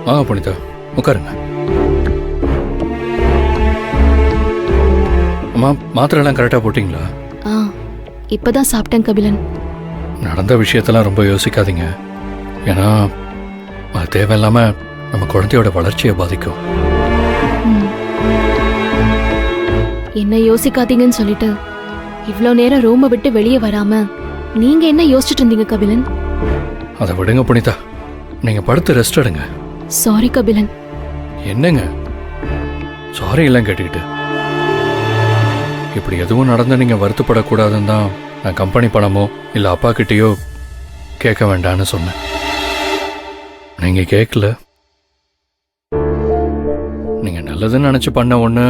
வாங்க புனிதா, உட்காருங்க. அம்மா, மாத்திரைலாம் கரெக்டாக போட்டிங்களா? இப்பதான் சாப்பிட்டேன் கபிலன். நடந்த விஷயத்தெல்லாம் ரொம்ப யோசிக்காதீங்க. ஏன்னா அது தேவையில்லாம நம்ம குழந்தையோட வளர்ச்சியை பாதிக்கும். என்ன யோசிக்காதீங்கன்னு சொல்லிட்டு இவ்ளோ நேரம் ரூமை விட்டு வெளியே வராம நீங்க என்ன யோசிச்சுட்டு இருந்தீங்க கபிலன்? அதை விடுங்க புனிதா, நீங்க படுத்து ரெஸ்ட் எடுங்க. சாரி கபிலன். என்னங்க சாரி எல்லாம் கேட்டுக்கிட்டு? இப்படி எதுவும் நடந்து நீங்க வருத்தப்படக்கூடாதுன்னு தான் நான் கம்பெனி பணமோ இல்லை அப்பா கிட்டேயோ கேட்க வேண்டான்னு சொன்னேன். நீங்க கேட்கல. நீங்க நல்லதுன்னு நினைச்சு பண்ண ஒண்ணு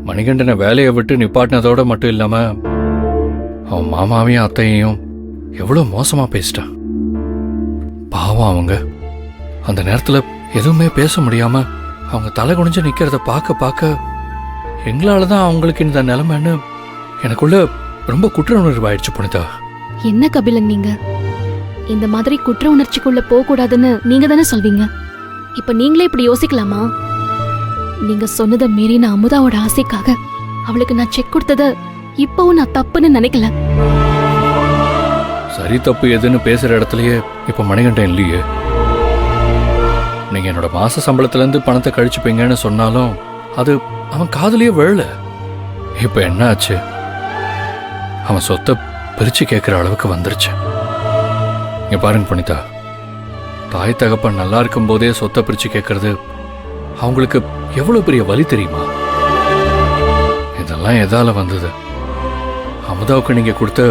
மணிகண்டனை வேலையை விட்டு நிப்பாட்டினதோட மட்டும் இல்லாம அவன் மாமாவையும் அத்தையையும் எவ்வளவு மோசமா பேசிட்டான். பாவம் அவங்க அந்த நேரத்துல எதுவுமே பேச முடியாம அவங்க தலை குனிஞ்சு நிக்கிறத பார்க்க பார்க்க எங்களாலதான் அவங்களுக்கு இந்த நிலைமைன்னு எனக்குள்ள ரொம்ப குற்ற உணர்வு ஆயிடுச்சு புனிதா. என்ன கபிலன் நீங்க இந்த மாதிரி குற்ற உணர்ச்சிக்குள்ள போக கூடாதுன்னு நீங்க தானே சொல்வீங்க. இப்ப நீங்களே இப்படி யோசிக்கலாமா? நீங்க சொன்னதை மீறி நான் அமுதாவோட ஆசைக்காக அவளுக்கு நான் செக் கொடுத்தத இப்பவும் நான் தப்புன்னு நினைக்கல. சரி தப்பு எதுன்னு பேசுற இடத்துலயே இப்ப மணிகண்டன் இல்லையே. நீங்க என்னோட மாச சம்பளத்துல இருந்து பணத்தை கழிச்சுப்பீங்கன்னு சொன்னாலும் அது அவன் காதுலயே விழல. இப்ப என்ன ஆச்சு? அவன் சொத்தை பிரிச்சு கேட்கிற அளவுக்கு வந்துருச்சு. இங்க பாருங்க புனிதா, தாய் தகப்பன் நல்லா இருக்கும் போதே சொத்தை பிரிச்சு கேட்கறது அவங்களுக்கு எவ்வளவு பெரிய வலி தெரியுமா? இதெல்லாம் எதால வந்தது? அமுதாவுக்கு நீங்க கொடுத்த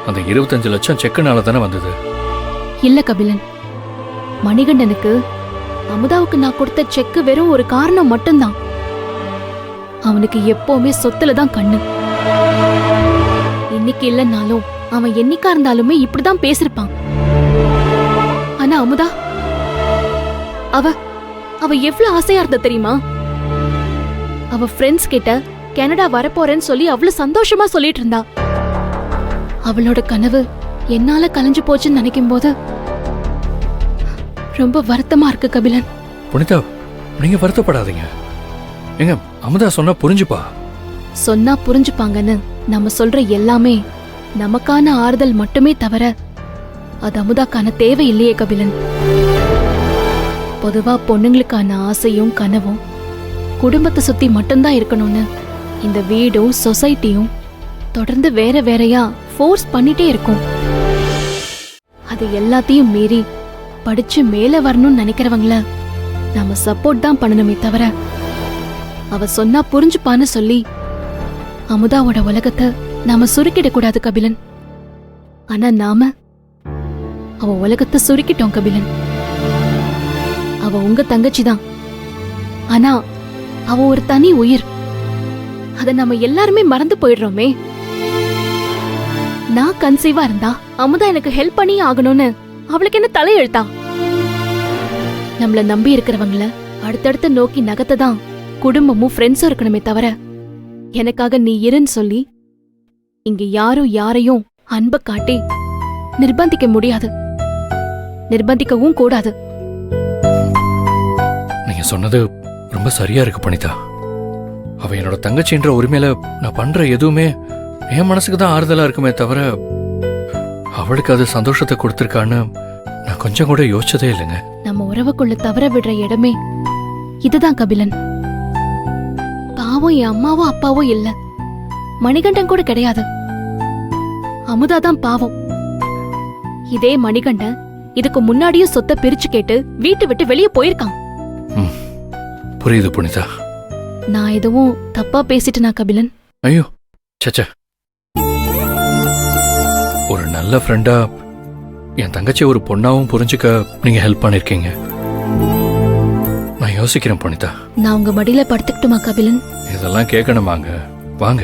அந்த 25 லட்சம் செக்குனால தானே வந்தது. இல்ல கபிலன், மணிகண்டனுக்கு அமுதாவுக்கு நான் கொடுத்த செக்கு வெறும் ஒரு காரணம் மட்டும்தான். அவனுக்கு எப்பவுமே சொத்துல தான் கண்ணு. இன்னைக்கு இல்லைன்னாலும் அவன் என்னைக்கா இருந்தாலுமே இப்படிதான் பேசிருப்பான். ஆனா அமுதா அவ அவ எவ்வளவு ஆசையா இருந்த தெரியுமா? அவ ஃப்ரெண்ட்ஸ் கிட்ட கனடா வரப்போறேன்னு சொல்லி அவ்வளவு சந்தோஷமா சொல்லிட்டு இருந்தா. அவளோட கனவு என்னால கலைஞ்சு போச்சுன்னு நினைக்கும் போது ரொம்ப வருத்தமா இருக்கு கபிலன். புனிதா, நீங்க வருத்தப்படாதீங்க. எங்க அமுதா சொன்னா புரிஞ்சுப்பா. சொன்னா புரிஞ்சுப்பாங்கன்னு நம்ம சொல்ற எல்லாமே நமக்கான ஆறுதல் மட்டுமே தவிர அது அமுதாக்கான தேவை இல்லையே கபிலன். பொதுவா பொண்ணுங்களுக்கான ஆசையும் கனவும் குடும்பத்தை சுத்தி மட்டும்தான் இருக்கணும்னு இந்த வீடும் சொசைட்டியும் தொடர்ந்து வேற வேறையா ஃபோர்ஸ் பண்ணிட்டே இருக்கும். அது எல்லாத்தையும் மீறி படிச்சு மேல வரணும்னு நினைக்கிறவங்கள நாம சப்போர்ட் தான் பண்ணணுமே தவிர அவ சொன்னா புரிஞ்சுப்பான்னு சொல்லி அமுதாவோட உலகத்தை நாம சுருக்கிட கூடாது கபிலன். ஆனா நாம அவ உலகத்தை சுருக்கிட்டோம் கபிலன். அவ உங்க தங்கச்சிதான். ஆனா அவ ஒரு தனி உயிர். அத நம்ம எல்லாருமே மறந்து போயிடுறோமே. நான் கன்சீவா இருந்தா அமுதா எனக்கு ஹெல்ப் பண்ணி ஆகணும்னு அவளுக்கு என்ன தலையெழுத்தா? நம்மள நம்பி இருக்கிறவங்கள அடுத்தடுத்து நோக்கி நகத்ததான் குடும்பமும் ஃப்ரெண்ட்ஸும் இருக்கணுமே தவிர எனக்காக நீ இருன்னு சொல்லி இங்க யாரும் யாரையும் அன்ப காட்டி நிர்பந்திக்க முடியாது, நிர்பந்திக்கவும் கூடாது. நீங்க சொன்னது ரொம்ப சரியா இருக்கு புனிதா. அவ என்னோட தங்கச்சின்ற உரிமையில நான் பண்ற எதுவுமே என் மனசுக்கு தான் ஆறுதலா இருக்குமே தவிர அவளுக்கு அது சந்தோஷத்தை கொடுத்திருக்கான்னு நான் கொஞ்சம் கூட யோசிச்சதே இல்லைங்க. நம்ம உறவுக்குள்ள தவற விடுற இடமே இதுதான் கபிலன். பாவம் என் அம்மாவோ அப்பாவோ இல்ல, மணிகண்டன் கூட கிடையாது. அமுதாதான் பாவம். இதே மணிகண்டன் இதுக்கு முன்னாடியும் சொத்தை பிரிச்சு கேட்டு வீட்டை விட்டு வெளியே போயிருக்கான். புரியுது புனிதா. நான் எதுவும் தப்பா பேசிட்டேனா கபிலன்? ஐயோ சச்ச, ஒரு நல்ல ஃப்ரெண்டா என் தங்கச்சி ஒரு பொண்ணாவும் புரிஞ்சுக்க நீங்க ஹெல்ப் பண்ணிருக்கீங்க. நான் யோசிக்கிறேன் புனிதா. நான் உங்க மடியில படுத்துக்கிட்டுமா கபிலன்? இதெல்லாம் கேட்கணுமாங்க? வாங்க.